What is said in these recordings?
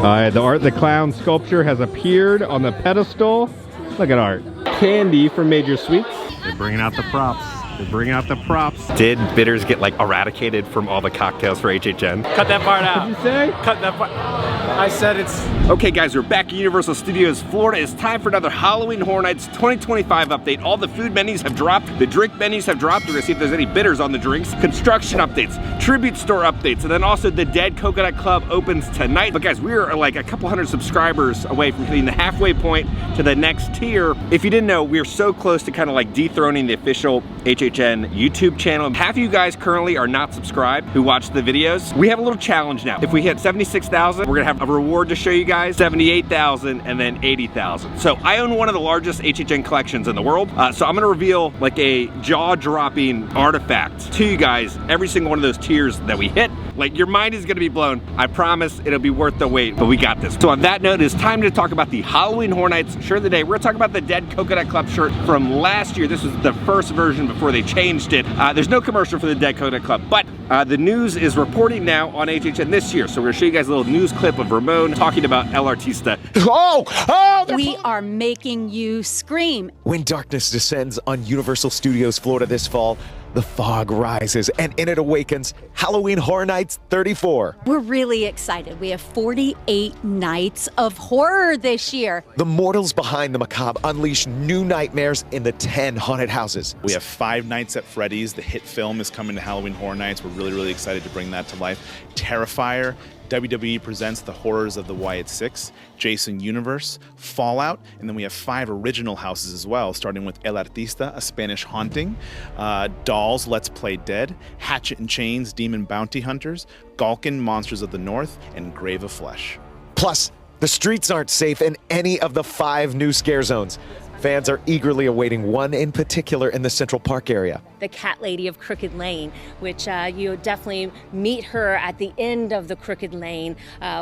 The Art the Clown sculpture has appeared on the pedestal. Look at Art. Candy from Major Sweets. They're bringing out the props. They're bringing out the props. Did bitters get like eradicated from all the cocktails for HHN? Cut that part out. What did you say? Cut that part. I said it's... Okay guys, we're back at Universal Studios Florida. It's time for another Halloween Horror Nights 2025 update. All the food menus have dropped. The drink menus have dropped. We're gonna see if there's any bitters on the drinks. Construction updates, tribute store updates, and then also the Dead Coconut Club opens tonight. But guys, we are like a couple hundred subscribers away from hitting the halfway point to the next tier. If you didn't know, we're so close to kind of like dethroning the official HHN YouTube channel. Half of you guys currently are not subscribed who watch the videos. We have a little challenge now. If we hit 76,000, we're gonna have a reward to show you guys, 78,000 and then 80,000. So I own one of the largest HHN collections in the world. So I'm gonna reveal like a jaw-dropping artifact to you guys every single one of those tiers that we hit. Like your mind is gonna be blown. I promise it'll be worth the wait, but we got this. So on that note, it's time to talk about the Halloween Horror Nights shirt of the day. We're gonna talk about the Dead Coconut Club shirt from last year. This was the first version before they changed it. There's no commercial for the Dead Coconut Club, but the news is reporting now on HHN this year. So we're gonna show you guys a little news clip of Ramon talking about El Artista. We are making you scream. When darkness descends on Universal Studios Florida this fall, the fog rises and in it awakens Halloween Horror Nights 34. We're really excited. We have 48 nights of horror this year. The mortals behind the macabre unleash new nightmares in the 10 haunted houses. We have 5 nights at Freddy's. The hit film is coming to Halloween Horror Nights. We're really excited to bring that to life. Terrifier. WWE presents The Horrors of the Wyatt Six, Jason Universe, Fallout, and then we have 5 original houses as well, starting with El Artista, A Spanish Haunting, Dolls, Let's Play Dead, Hatchet and Chains, Demon Bounty Hunters, Galkin, Monsters of the North, and Grave of Flesh. Plus, the streets aren't safe in any of the 5 new scare zones. Fans are eagerly awaiting one in particular in the Central Park area. The Cat Lady of Crooked Lane, which you definitely meet her at the end of the Crooked Lane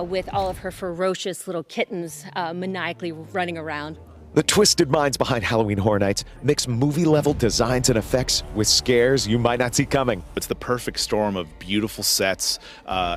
with all of her ferocious little kittens maniacally running around. The twisted minds behind Halloween Horror Nights mix movie-level designs and effects with scares you might not see coming. It's the perfect storm of beautiful sets,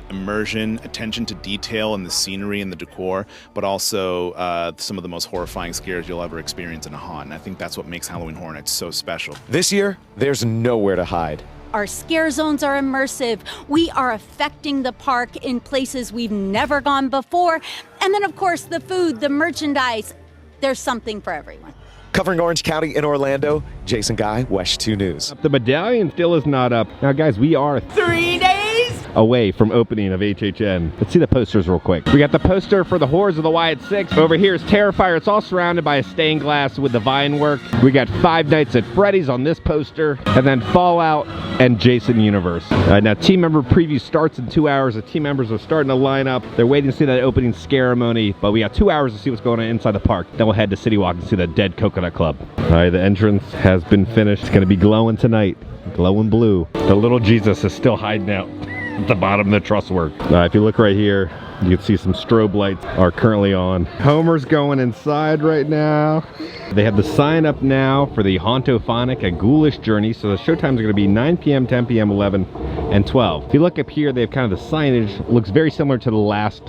immersion, attention to detail in the scenery and the decor, but also some of the most horrifying scares you'll ever experience in a haunt. And I think that's what makes Halloween Horror Nights so special. This year, there's nowhere to hide. Our scare zones are immersive. We are affecting the park in places we've never gone before. And then, of course, the food, the merchandise. There's something for everyone. Covering Orange County in Orlando, Jason Guy, WESH 2 News. The medallion still is not up. Now guys, we are 3 days away from opening of HHN. Let's see the posters real quick. We got the poster for the Horrors of the Wyatt Six. Over here is Terrifier. It's all surrounded by a stained glass with the vine work. We got 5 Nights at Freddy's on this poster, and then Fallout and Jason Universe. Now team member preview starts in 2 hours. The team members are starting to line up. They're waiting to see that opening ceremony, but we got 2 hours to see what's going on inside the park. Then we'll head to City Walk and see the Dead Coconut Club. All right, the entrance has been finished. It's gonna be glowing tonight, glowing blue. The little Jesus is still hiding out at the bottom of the truss work. If you look right here, you can see some strobe lights are currently on. Homer's going inside right now. They have the sign up now for the Hauntophonic, a ghoulish journey. So the show times are gonna be 9 p.m., 10 p.m., 11, and 12. If you look up here, they have kind of the signage, looks very similar to the last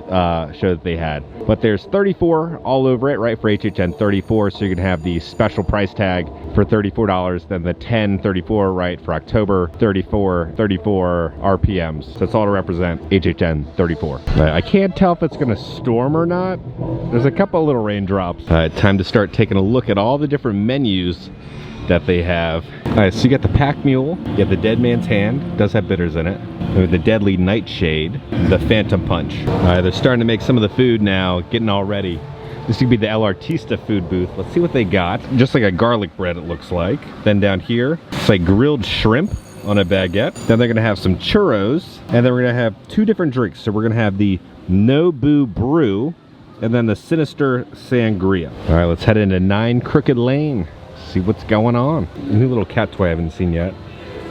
show that they had. But there's 34 all over it, right, for HHN 34. So you can have the special price tag for $34, then the 1034, right, for October 34 RPMs. So that's all to represent HHN 34. I can't tell if it's gonna storm or not. There's a couple of little raindrops. Time to start taking a look at all the different menus that they have. All right, so you got the Pack Mule, you have the Dead Man's Hand, does have bitters in it, the Deadly Nightshade, the Phantom Punch. All right, they're starting to make some of the food now, getting all ready. This could be the El Artista food booth. Let's see what they got. Just like a garlic bread, it looks like. Then down here, it's like grilled shrimp on a baguette. Then they're gonna have some churros, and then we're gonna have 2 different drinks. So we're gonna have the Nobu Brew, and then the Sinister Sangria. All right, let's head into 9 Crooked Lane. See what's going on. A new little cat toy I haven't seen yet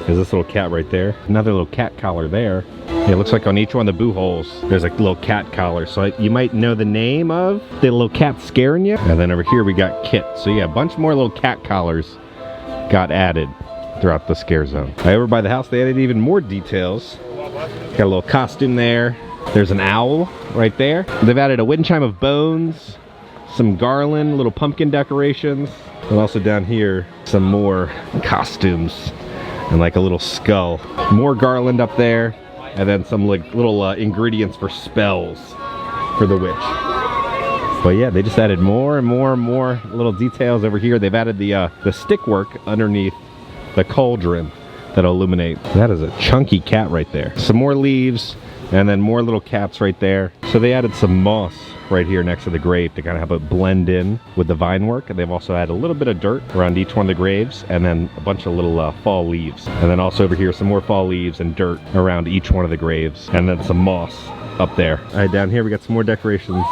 is this little cat right there. Another little cat collar there. Yeah, it looks like on each one of the boo holes, there's a little cat collar. So you might know the name of the little cat scaring you. And then over here we got Kit. So yeah, a bunch more little cat collars got added throughout the scare zone. Over by the house, they added even more details. Got a little costume there. There's an owl right there. They've added a wind chime of bones, some garland, little pumpkin decorations, and also down here, some more costumes and like a little skull. More garland up there, and then some like little ingredients for spells for the witch. But yeah, they just added more and more and more little details over here. They've added the stick work underneath the cauldron that'll illuminate. That is a chunky cat right there. Some more leaves, and then more little cats right there. So they added some moss right here next to the grave to kind of have it blend in with the vine work. And they've also added a little bit of dirt around each one of the graves, and then a bunch of little fall leaves. And then also over here, some more fall leaves and dirt around each one of the graves, and then some moss up there. All right, down here we got some more decorations.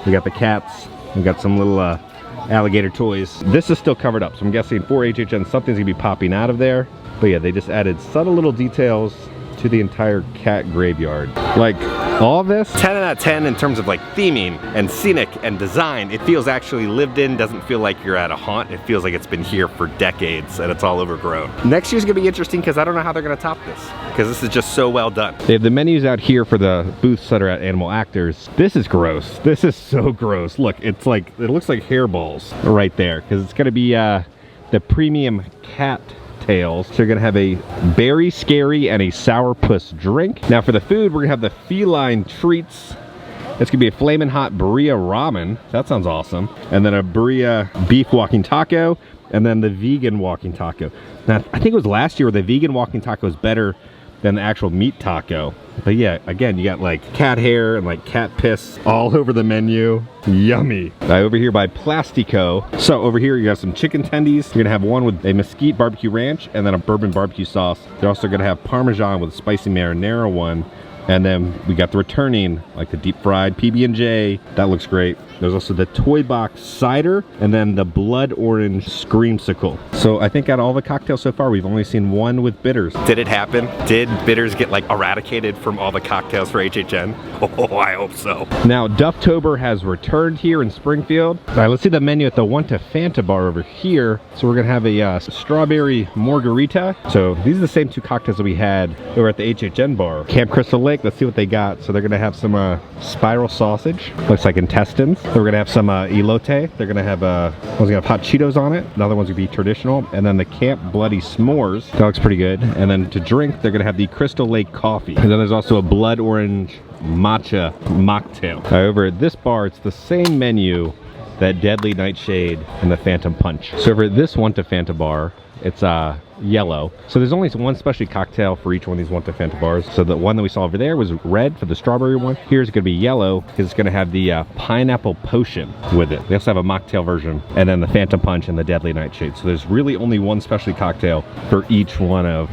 We got the cats. We got some little alligator toys. This is still covered up, so I'm guessing for HHN something's gonna be popping out of there. But yeah, they just added subtle little details to the entire cat graveyard. Like all this, 10 out of 10 in terms of like theming and scenic and design. It feels actually lived in, doesn't feel like you're at a haunt. It feels like it's been here for decades and it's all overgrown. Next year's gonna be interesting because I don't know how they're gonna top this, because this is just so well done. they have the menus out here for the booths that are at Animal Actors. This is gross. This is so gross. Look, it's like, it looks like hairballs right there, because it's gonna be the premium cat tails. So you're gonna have a berry scary and a sourpuss drink. Now for the food, we're gonna have the feline treats. It's gonna be a flamin' hot birria ramen. That sounds awesome. And then a birria beef walking taco, and then the vegan walking taco. Now I think it was last year where the vegan walking taco was better than the actual meat taco. But yeah, again, you got like cat hair and like cat piss all over the menu. Yummy. Over here by Plastico. So over here you have some chicken tendies. You're gonna have one with a mesquite barbecue ranch and then a bourbon barbecue sauce. They're also gonna have Parmesan with a spicy marinara one. And then we got the returning, like the deep fried PB&J. That looks great. There's also the Toy Box cider, and then the blood orange screamsicle. So I think out of all the cocktails so far, we've only seen one with bitters. Did it happen? Did bitters get like eradicated from all the cocktails for HHN? Oh, I hope so. Now, Dufftober has returned here in Springfield. All right, let's see the menu at the Want to Fanta bar over here. So we're gonna have a strawberry margarita. So these are the same two cocktails that we had over at the HHN bar. Camp Crystal Lake, let's see what they got. So they're gonna have some spiral sausage, looks like intestines. So we're gonna have some elote. They're gonna have one's gonna have hot Cheetos on it. Another one's gonna be traditional. And then the Camp Bloody S'mores. That looks pretty good. And then to drink, they're gonna have the Crystal Lake coffee. And then there's also a blood orange matcha mocktail. Over at this bar, it's the same menu that Deadly Nightshade and the Phantom Punch. So over at this Want to Fanta bar, it's yellow. So there's only one specialty cocktail for each one of these Want to Fanta bars. So the one that we saw over there was red for the strawberry one. Here's gonna be yellow because it's gonna have the pineapple potion with it. They also have a mocktail version, and then the Phantom Punch and the Deadly Nightshade. So there's really only one specialty cocktail for each one of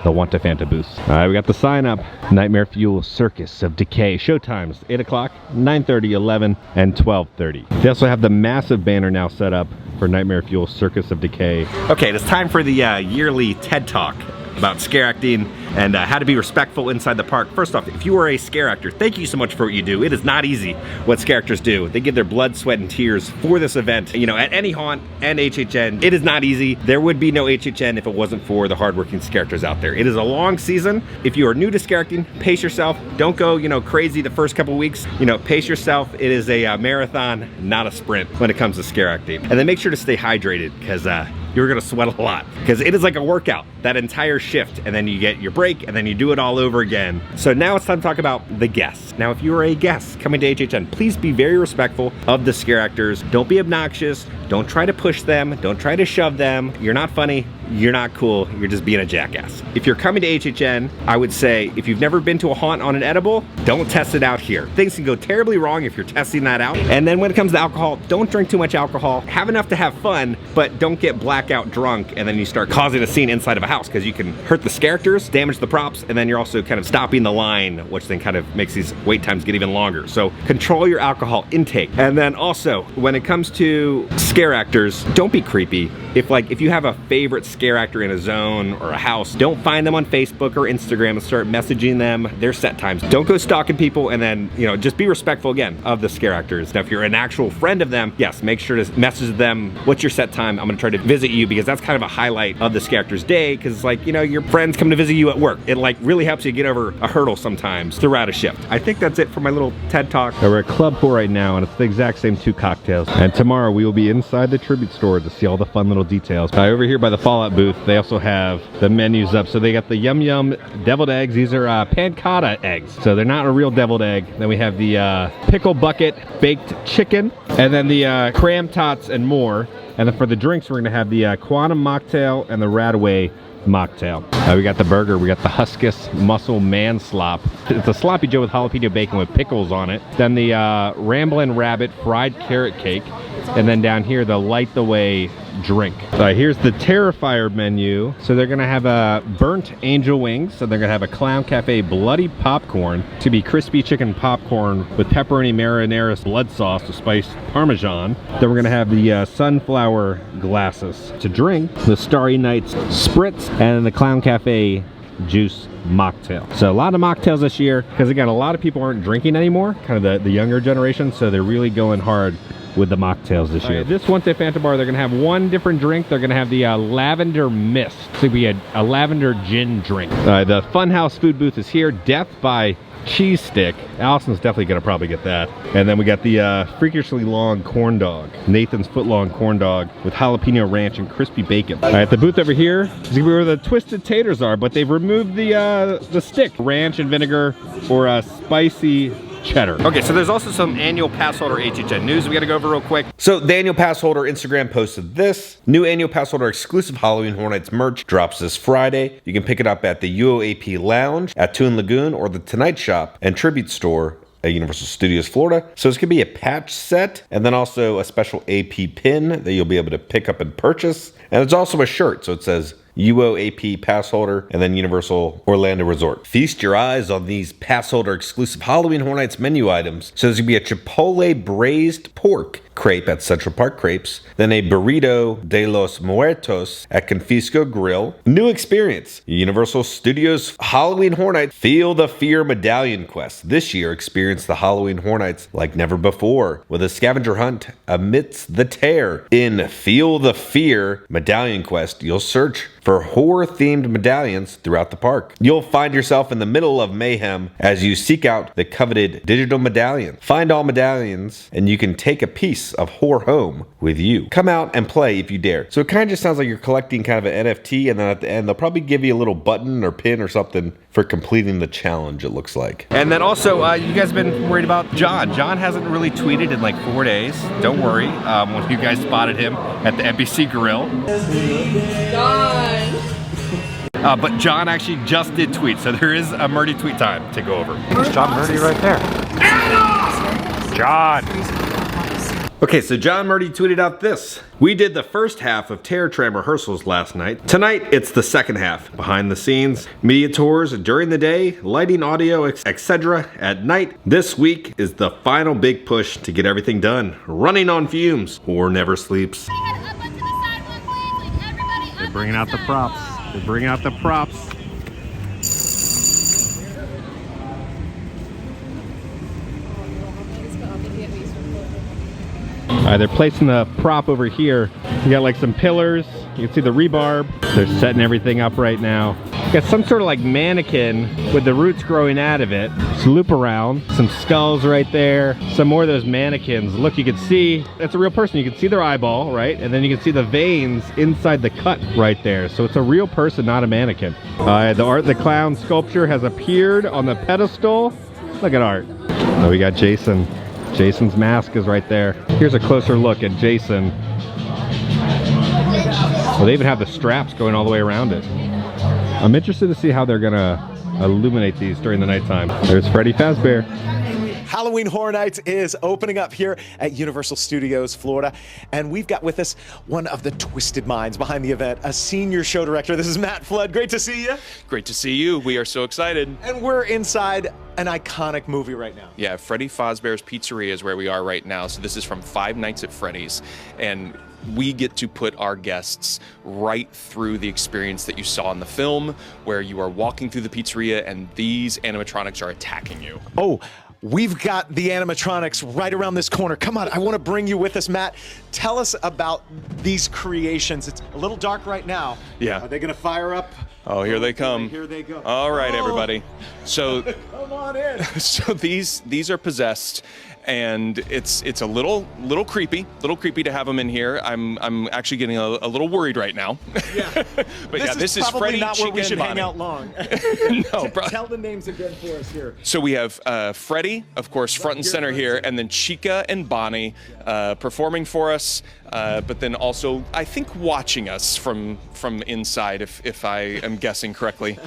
the Want to Fanta booths. All right, we got the sign up. Nightmare Fuel Circus of Decay. Showtimes 8 o'clock, 9:30, 11, and 12:30. They also have the massive banner now set up for Nightmare Fuel Circus of Decay. Okay, it's time for the yearly TED Talk about scare acting and how to be respectful inside the park. First off, if you are a scare actor, thank you so much for what you do. It is not easy what scare actors do. They give their blood, sweat, and tears for this event. You know, at any haunt and HHN, it is not easy. There would be no HHN if it wasn't for the hardworking scare actors out there. It is a long season. If you are new to scare acting, pace yourself. Don't go, you know, crazy the first couple weeks. You know, pace yourself. It is a marathon, not a sprint when it comes to scare acting. And then make sure to stay hydrated, because you're gonna sweat a lot, because it is like a workout, that entire shift, and then you get your break, and then you do it all over again. So now it's time to talk about the guests. Now, if you are a guest coming to HHN, please be very respectful of the scare actors. Don't be obnoxious. Don't try to push them. Don't try to shove them. You're not funny. You're not cool. You're just being a jackass. If you're coming to HHN, I would say if you've never been to a haunt on an edible, don't test it out here. Things can go terribly wrong if you're testing that out. And then when it comes to alcohol, don't drink too much alcohol. Have enough to have fun, but don't get blackout drunk and then you start causing a scene inside of a house, because you can hurt the characters, damage the props, and then you're also kind of stopping the line, which then kind of makes these wait times get even longer. So control your alcohol intake. And then also, when it comes to scare actors, don't be creepy. If you have a favorite scare actor in a zone or a house, don't find them on Facebook or Instagram and start messaging them their set times. Don't go stalking people, and then, you know, just be respectful again of the scare actors. Now, if you're an actual friend of them, yes, make sure to message them, what's your set time? I'm gonna try to visit you, because that's kind of a highlight of the scare actor's day, because it's like, you know, your friends come to visit you at work. It like really helps you get over a hurdle sometimes throughout a shift. I think that's it for my little TED Talk. We're at Club 4 right now, and it's the exact same 2 cocktails. And tomorrow we will be inside the tribute store to see all the fun little details. Over here by the Fallout booth, they also have the menus up. So they got the Yum Yum deviled eggs. These are pancetta eggs, so they're not a real deviled egg. Then we have the pickle bucket baked chicken, and then the cram tots and more. And then for the drinks, we're gonna have the Quantum mocktail and the Radaway mocktail. We got the burger. We got the Huskus Muscle Man Slop. It's a sloppy joe with jalapeno bacon with pickles on it. Then the Ramblin' Rabbit fried carrot cake. And then down here, the Light the Way drink. Here's the Terrifier menu. So they're gonna have burnt angel wings. So they're gonna have a Clown Cafe bloody popcorn. To be crispy chicken popcorn with pepperoni marinara blood sauce to spice Parmesan. Then we're gonna have the sunflower glasses. To drink, the Starry Nights Spritz and the Clown Cafe juice mocktail. So a lot of mocktails this year, because again, a lot of people aren't drinking anymore, kind of the younger generation, so they're really going hard with the mocktails this year. This One Day Phantom Bar, they're gonna have one different drink. They're gonna have the lavender mist. So it'll be a lavender gin drink. The Funhouse food booth is here. Death by Cheese Stick. Allison's definitely gonna probably get that. And then we got the freakishly long corn dog. Nathan's foot long corn dog with jalapeno ranch and crispy bacon. All right, the booth over here is where the twisted taters are, but they've removed the stick. Ranch and vinegar or spicy cheddar. Okay, so there's also some annual pass holder HHN news we gotta go over real quick. So the annual pass holder Instagram posted this. New annual pass holder exclusive Halloween Horror Nights merch drops this Friday. You can pick it up at the UOAP Lounge at Toon Lagoon or the Tonight Shop and Tribute Store at Universal Studios Florida. So it's gonna be a patch set and then also a special AP pin that you'll be able to pick up and purchase. And it's also a shirt, so it says UOAP pass holder and then Universal Orlando Resort. Feast your eyes on these pass holder exclusive Halloween Horror Nights menu items. So there's gonna be a Chipotle braised pork crepe at Central Park Crepes, then a burrito de los muertos at Confisco Grill. New experience, Universal Studios Halloween Horror Nights Feel the Fear Medallion Quest. This year, experience the Halloween Horror Nights like never before with a scavenger hunt amidst the terror. In Feel the Fear Medallion Quest, you'll search for horror-themed medallions throughout the park. You'll find yourself in the middle of mayhem as you seek out the coveted digital medallion. Find all medallions, and you can take a piece of horror home with you. Come out and play if you dare. So it kind of just sounds like you're collecting kind of an NFT, and then at the end, they'll probably give you a little button or pin or something for completing the challenge, it looks like. And then also, you guys have been worried about John. John hasn't really tweeted in like 4 days. Don't worry, when you guys spotted him at the NBC Grill. But John actually just did tweet, so there is a Murdy tweet time to go over. There's John Murdy right there. John! Okay, so John Murdy tweeted out this. We did the first half of Terror Tram rehearsals last night. Tonight, it's the second half. Behind the scenes, media tours during the day, lighting, audio, etc. At night, this week is the final big push to get everything done. Running on fumes. Horror never sleeps. They're bringing out the props. They're bringing out the props. All right, they're placing the prop over here. You got like some pillars. You can see the rebarb. They're setting everything up right now. You got some sort of like mannequin with the roots growing out of it. Just loop around. Some skulls right there. Some more of those mannequins. Look, you can see, it's a real person. You can see their eyeball, right? And then you can see the veins inside the cut right there. So it's a real person, not a mannequin. The Art the Clown sculpture has appeared on the pedestal. Look at Art. Oh, we got Jason. Jason's mask is right there. Here's a closer look at Jason. Well, they even have the straps going all the way around it. I'm interested to see how they're gonna illuminate these during the nighttime. There's Freddy Fazbear. Halloween Horror Nights is opening up here at Universal Studios, Florida. And we've got with us one of the twisted minds behind the event, a senior show director. This is Matt Flood. Great to see you. Great to see you. We are so excited. And we're inside an iconic movie right now. Yeah, Freddy Fazbear's Pizzeria is where we are right now. So this is from Five Nights at Freddy's. And we get to put our guests right through the experience that you saw in the film, where you are walking through the pizzeria and these animatronics are attacking you. Oh, we've got the animatronics right around this corner. Come on, I want to bring you with us, Matt. Tell us about these creations. It's a little dark right now. Yeah. Are they going to fire up? Oh, here they come. Here they go. All right, everybody. So, Come on in. so these are possessed, and it's a little creepy to have them in here. I'm actually getting a little worried right now. Yeah. But this is Freddy, probably not where Chica, we should and hang Bonnie. out long. No, bro. Tell the names again for us here. So we have Freddy, of course, front and center here, and then Chica and Bonnie performing for us, but then also, I think, watching us from inside, if I am guessing correctly.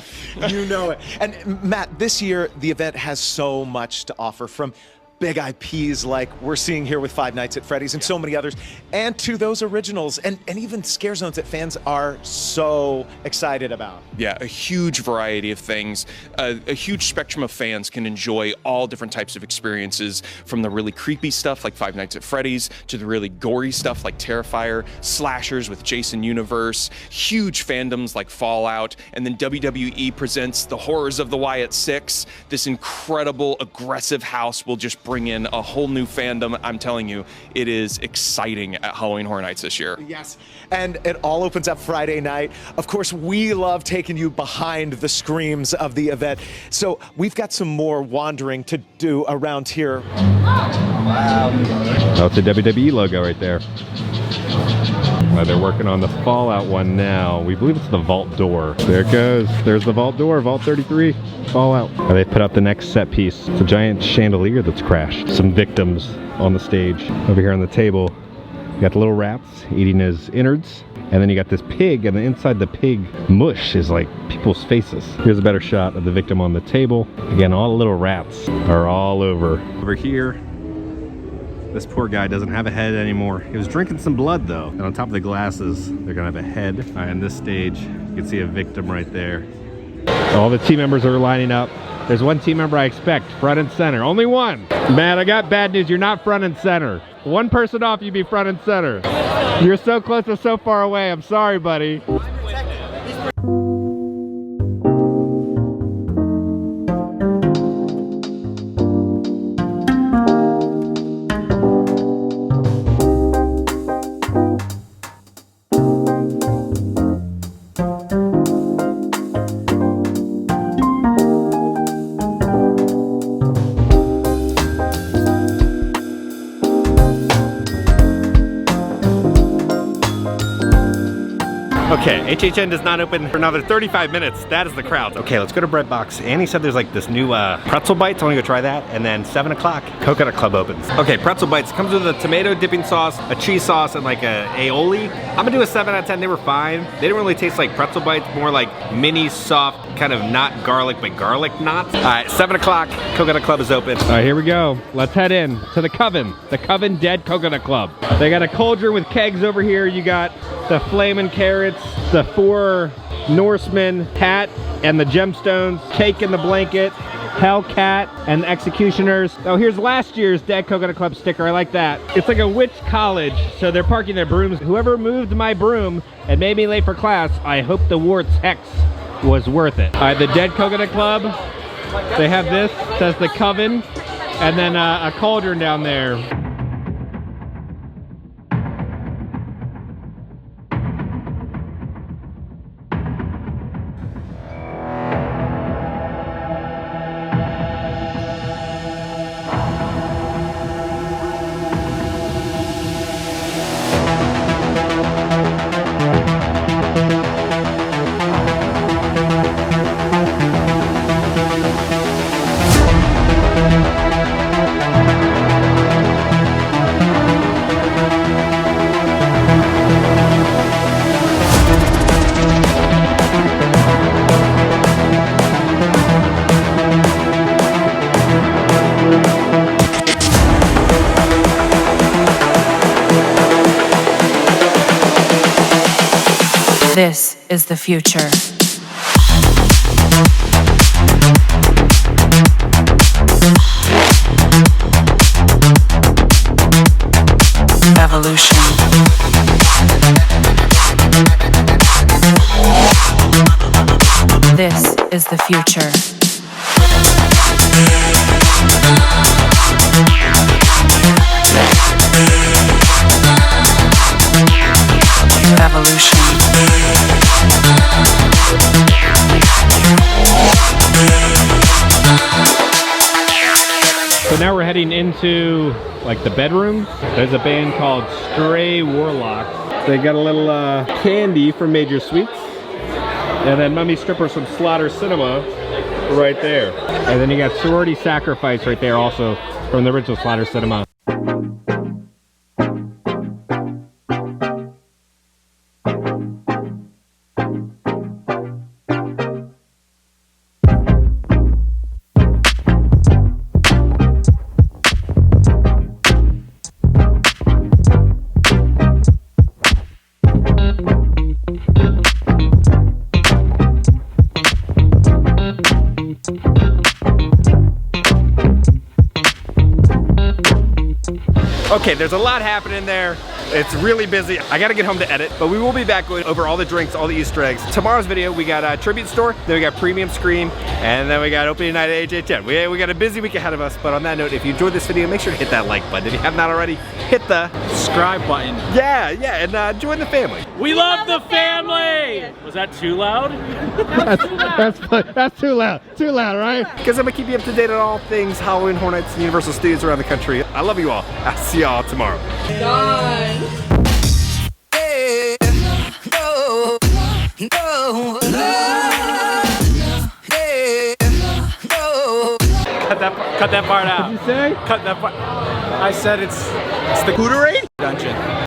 You know it. And Matt, this year, the event has so much to offer, from big IPs like we're seeing here with Five Nights at Freddy's and so many others, and to those originals and even scare zones that fans are so excited about. Yeah, a huge variety of things. A huge spectrum of fans can enjoy all different types of experiences, from the really creepy stuff like Five Nights at Freddy's to the really gory stuff like Terrifier, slashers with Jason Universe, huge fandoms like Fallout, and then WWE presents the Horrors of the Wyatt Six. This incredible, aggressive house will just bring in a whole new fandom. I'm telling you, it is exciting at Halloween Horror Nights this year. Yes, and it all opens up Friday night. Of course, we love taking you behind the screams of the event. So we've got some more wandering to do around here. Oh, it's a WWE logo right there. They're working on the Fallout one now. We believe it's the vault door. There it goes. There's the vault door, Vault 33, Fallout. They put up the next set piece. It's a giant chandelier that's crashed. Some victims on the stage. Over here on the table, you got the little rats eating his innards. And then you got this pig, and inside the pig mush is like people's faces. Here's a better shot of the victim on the table. Again, all the little rats are all over. Over here, this poor guy doesn't have a head anymore. He was drinking some blood though. And on top of the glasses, they're gonna have a head. All right, on this stage, you can see a victim right there. All the team members are lining up. There's one team member I expect, front and center. Only one. Matt, I got bad news. You're not front and center. One person off, you'd be front and center. You're so close or so far away. I'm sorry, buddy. Okay, HHN does not open for another 35 minutes. That is the crowd. Okay, let's go to Bread Box. Annie said there's like this new pretzel bites. I want to go try that. And then 7 o'clock, Coconut Club opens. Okay, pretzel bites. Comes with a tomato dipping sauce, a cheese sauce, and like a aioli. I'm gonna do a 7 out of 10. They were fine. They didn't really taste like pretzel bites, more like mini soft, kind of not garlic, but garlic knots. All right, 7 o'clock, Coconut Club is open. All right, here we go. Let's head in to the Coven Dead Coconut Club. They got a cauldron with kegs over here. You got the flaming carrots, the 4 Norsemen hat and the gemstones, cake in the blanket, Hellcat and the executioners. Oh, here's last year's Dead Coconut Club sticker. I like that. It's like a witch college, so they're parking their brooms. Whoever moved my broom and made me late for class, I hope the wart's hex was worth it. All right, the Dead Coconut Club, they have this, says the Coven, and then a cauldron down there. This is the future. Evolution. This is the future. Evolution. So now we're heading into like the bedroom. There's a band called Stray Warlocks. They got a little candy from Major Sweets. And then Mummy Strippers from Slaughter Cinema right there. And then you got Sorority Sacrifice right there also from the original Slaughter Cinema. Okay, there's a lot happening there. It's really busy. I gotta get home to edit, but we will be back going over all the drinks, all the Easter eggs. Tomorrow's video, we got a tribute store, then we got premium screen, and then we got opening night at HHN. We got a busy week ahead of us, but on that note, if you enjoyed this video, make sure to hit that like button. If you have not already, hit the Subscribe button. yeah, and join the family. We love the family! Was that too loud? That's too loud. Too loud, right? Because I'm gonna keep you up to date on all things Halloween Horror Nights and Universal Studios around the country. I love you all. I'll see y'all tomorrow. Cut that part out. What'd you say? Cut that part. I said it's the Hooterade?